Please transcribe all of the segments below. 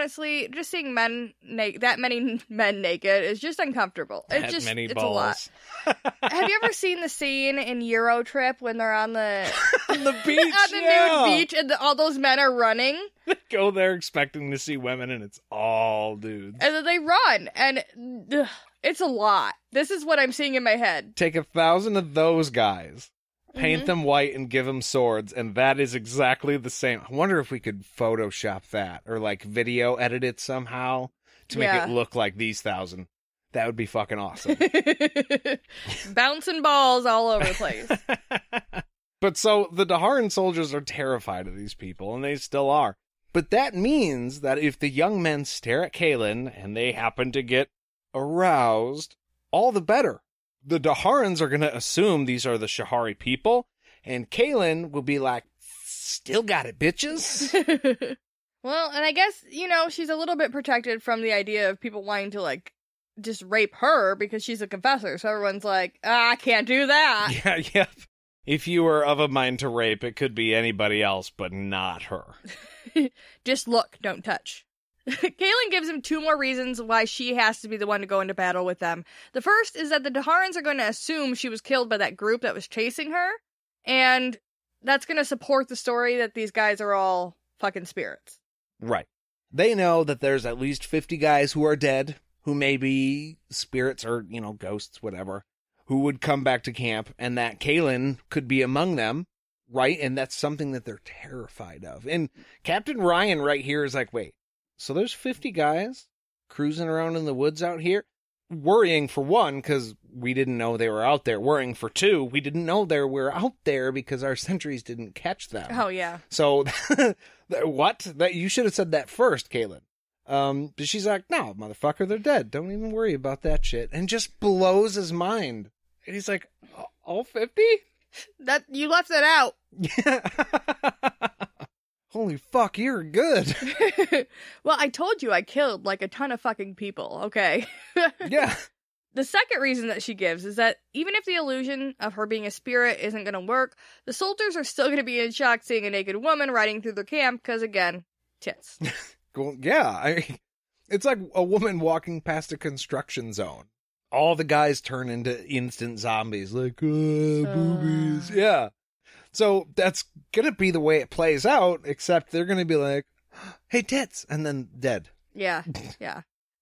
honestly, just seeing that many men naked is just uncomfortable. It's a lot. Have you ever seen the scene in Euro Trip when they're on the on the beach, on the nude beach, and all those men are running? They go there expecting to see women, and it's all dudes. And then they run, and it's a lot. This is what I'm seeing in my head. Take 1,000 of those guys, paint them white, and give them swords, and that is exactly the same. I wonder if we could Photoshop that, or like video edit it somehow to make it look like these 1,000. That would be fucking awesome. Bouncing balls all over the place. But so the Daharan soldiers are terrified of these people, and they still are. But that means that if the young men stare at Kahlan and they happen to get aroused, all the better. The Daharans are going to assume these are the Shahari people, and Kahlan will be like, still got it, bitches. Well, and I guess, she's a little bit protected from the idea of people wanting to, like, just rape her because she's a confessor. So everyone's like, I can't do that. Yeah. If you were of a mind to rape, it could be anybody else, but not her. Just look, don't touch. Kahlan gives him 2 more reasons why she has to be the one to go into battle with them. The first is that the Daharans are going to assume she was killed by that group that was chasing her, and that's going to support the story that these guys are all fucking spirits. Right. They know that there's at least 50 guys who are dead, who may be spirits or, ghosts, whatever, who would come back to camp, and that Kahlan could be among them, right? And that's something that they're terrified of. And Captain Ryan right here is like, wait, so there's 50 guys cruising around in the woods out here? Worrying for one, because we didn't know they were out there. Worrying for 2, we didn't know they were out there because our sentries didn't catch them. Oh, yeah. So, what? You should have said that first, Kahlan. But she's like, no, motherfucker, they're dead. Don't even worry about that shit. And just blows his mind. And he's like, all 50? That you left it out. Yeah. Holy fuck, you're good. Well, I told you I killed like a ton of fucking people, okay? Yeah. The second reason that she gives is that even if the illusion of her being a spirit isn't going to work, the soldiers are still going to be in shock seeing a naked woman riding through their camp because, again, tits. Well, yeah. It's like a woman walking past a construction zone. All the guys turn into instant zombies, like, boobies. Yeah. So that's going to be the way it plays out, except they're going to be like, hey, tits, and then dead. Yeah, yeah.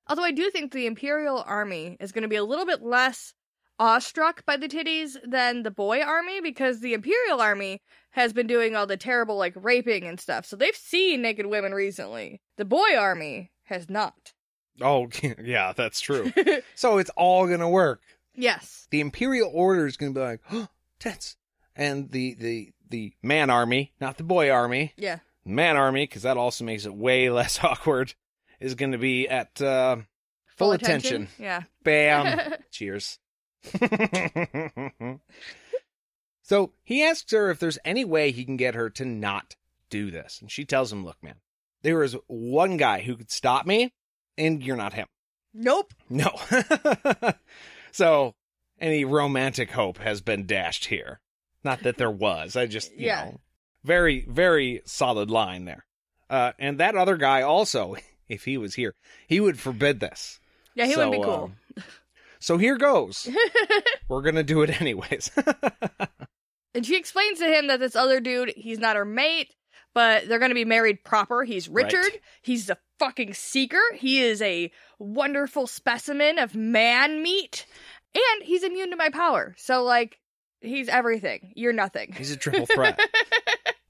Although I do think the Imperial Army is going to be a little bit less awestruck by the titties than the boy army, because the Imperial Army has been doing all the terrible, like, raping and stuff. So they've seen naked women recently. The boy army has not. Oh, yeah, that's true. So it's all going to work. Yes. The Imperial Order is going to be like, oh, tits. And the man army, not the boy army. Yeah. Man army, because that also makes it way less awkward, is going to be at full attention. Yeah. Bam. Cheers. So he asks her if there's any way he can get her to not do this. And she tells him, look, man, there is one guy who could stop me, and you're not him. Nope. No. So any romantic hope has been dashed here. Not that there was. I just, you know, very, very solid line there. And that other guy also, if he was here, he would forbid this. Yeah, he would be cool. So here goes. We're going to do it anyways. And she explains to him that this other dude, he's not her mate, but they're going to be married proper. He's Richard. Right. He's a fucking seeker. He is a wonderful specimen of man meat. And he's immune to my power. So, like, he's everything. You're nothing. He's a triple threat.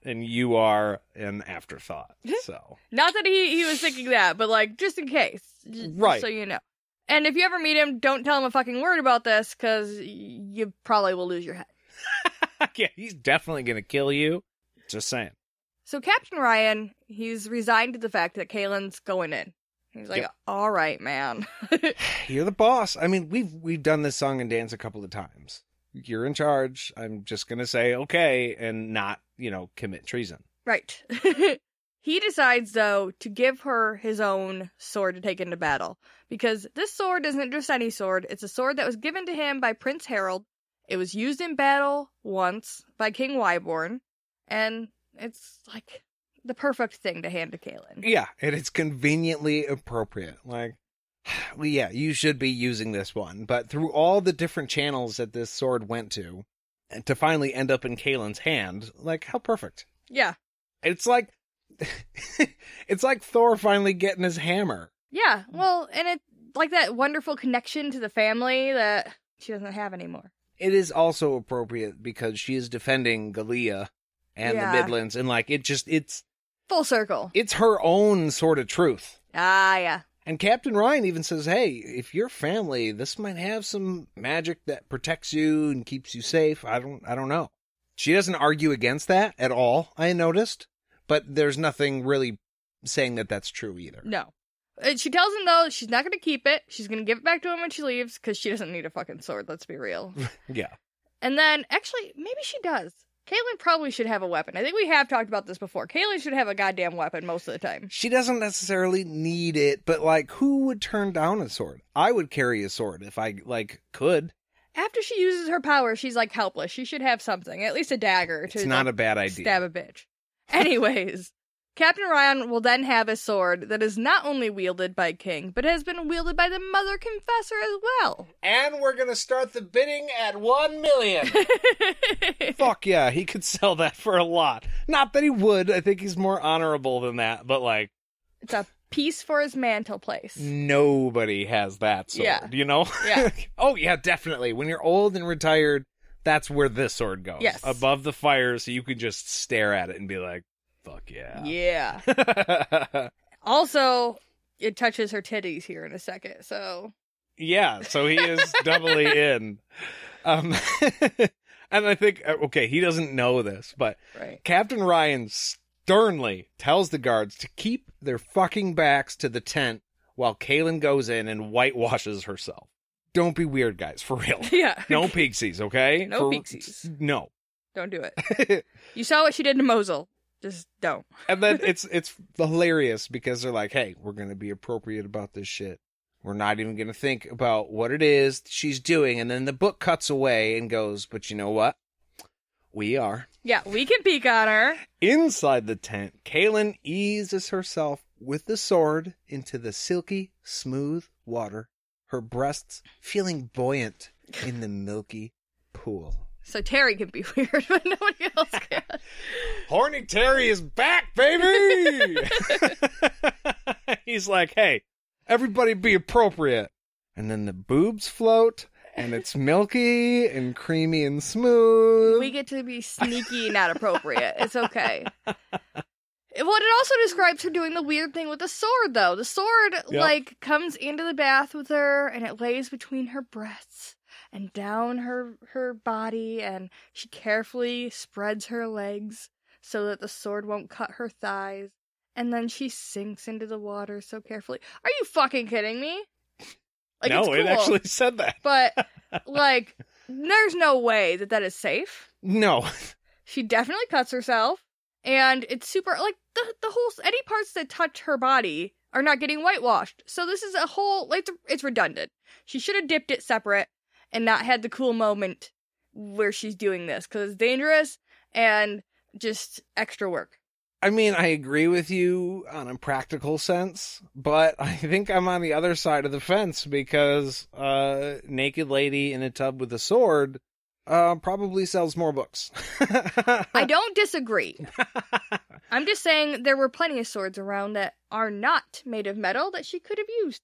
And you are an afterthought. So not that he was thinking that, but, like, just in case. Right. So you know. And if you ever meet him, don't tell him a fucking word about this, because you probably will lose your head. Yeah, he's definitely going to kill you. Just saying. So Captain Ryan, he's resigned to the fact that Kahlan's going in. He's like, all right, man. You're the boss. I mean, we've done this song and dance a couple of times. You're in charge. I'm just going to say okay and not, commit treason. Right. He decides, though, to give her his own sword to take into battle. Because this sword isn't just any sword. It's a sword that was given to him by Prince Harold. It was used in battle once by King Wyborn. And it's, like, the perfect thing to hand to Kahlan. Yeah, and it's conveniently appropriate. Like, well, yeah, you should be using this one. But through all the different channels that this sword went to, and to finally end up in Kahlan's hand, like, how perfect. Yeah. It's like, it's like Thor finally getting his hammer. Yeah, well, and it's like that wonderful connection to the family that she doesn't have anymore. It is also appropriate because she is defending Galea and the Midlands, and like, it's full circle. It's her own sort of truth. Ah, yeah. And Captain Ryan even says, hey, if you're family, this might have some magic that protects you and keeps you safe. I don't know. She doesn't argue against that at all, I noticed. But there's nothing really saying that that's true either. No. She tells him, though, she's not going to keep it. She's going to give it back to him when she leaves, because she doesn't need a fucking sword, let's be real. Yeah. And then, actually, maybe she does. Kahlan probably should have a weapon. I think we have talked about this before. Kahlan should have a goddamn weapon most of the time. She doesn't necessarily need it, but, like, who would turn down a sword? I would carry a sword if I, like, could. After she uses her power, she's, like, helpless. She should have something, at least a dagger to, it's not a bad idea. Stab a bitch. Anyways, Captain Ryan will then have a sword that is not only wielded by King, but has been wielded by the Mother Confessor as well. And we're going to start the bidding at 1 million. Fuck yeah, he could sell that for a lot. Not that he would. I think he's more honorable than that, but like... It's a piece for his mantle place. Nobody has that sword, you know? Yeah. Oh, yeah, definitely. When you're old and retired, that's where this sword goes. Yes. Above the fire, so you could just stare at it and be like, fuck yeah. Yeah. Also, it touches her titties here in a second, so... Yeah, so he is doubly in. And I think, okay, he doesn't know this, but Captain Ryan sternly tells the guards to keep their fucking backs to the tent while Kahlan goes in and whitewashes herself. Don't be weird, guys, for real. Yeah. No pixies, okay? No pixies. No. Don't do it. You saw what she did to Mosul. Just don't. And then it's hilarious because they're like, hey, we're going to be appropriate about this shit. We're not even going to think about what it is she's doing. And then the book cuts away and goes, but you know what? We are. Yeah, we can peek on her. Inside the tent, Kahlan eases herself with the sword into the silky, smooth water, her breasts feeling buoyant in the milky pool. So Terry can be weird, but nobody else can. Horny Terry is back, baby! He's like, hey, everybody be appropriate. And then the boobs float, and it's milky and creamy and smooth. We get to be sneaky, not appropriate. It's okay. Well, it also describes her doing the weird thing with the sword, though. The sword, like, comes into the bath with her, and it lays between her breasts and down her body, and she carefully spreads her legs so that the sword won't cut her thighs. And then she sinks into the water so carefully. Are you fucking kidding me? Like, no, it's cool, it actually said that. But, like, there's no way that is safe. No. She definitely cuts herself. And it's super, like, the whole, any parts that touch her body are not getting whitewashed. So this is a whole, like, it's redundant. She should have dipped it separate and not had the cool moment where she's doing this. Because it's dangerous and just extra work. I mean, I agree with you on a practical sense, but I think I'm on the other side of the fence because naked lady in a tub with a sword probably sells more books. I don't disagree. I'm just saying there were plenty of swords around that are not made of metal that she could have used.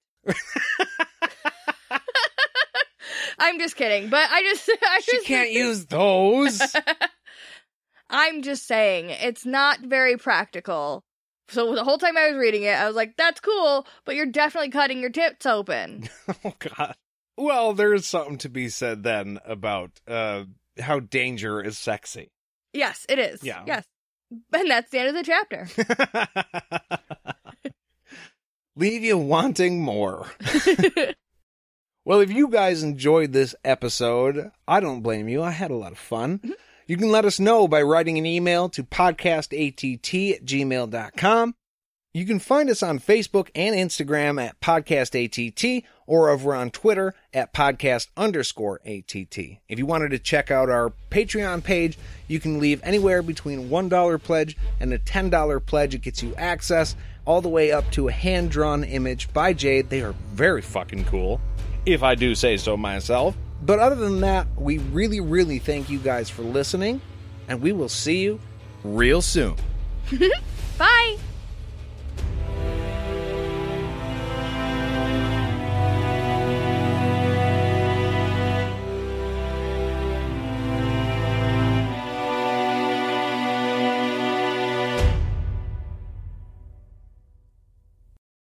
I'm just kidding, but she can't use those. I'm just saying, it's not very practical. So the whole time I was reading it, I was like, that's cool, but you're definitely cutting your tits open. Oh, God. Well, there's something to be said then about how danger is sexy. Yes, it is. Yeah. Yes. And that's the end of the chapter. Leave you wanting more. Well, if you guys enjoyed this episode, I don't blame you. I had a lot of fun. Mm-hmm. You can let us know by writing an email to podcastatt@gmail.com. You can find us on Facebook and Instagram at PodcastATT or over on Twitter at podcast_ATT. If you wanted to check out our Patreon page, you can leave anywhere between $1 pledge and a $10 pledge. It gets you access all the way up to a hand-drawn image by Jade. They are very fucking cool, if I do say so myself. But other than that, we really, really thank you guys for listening, and we will see you real soon. Bye!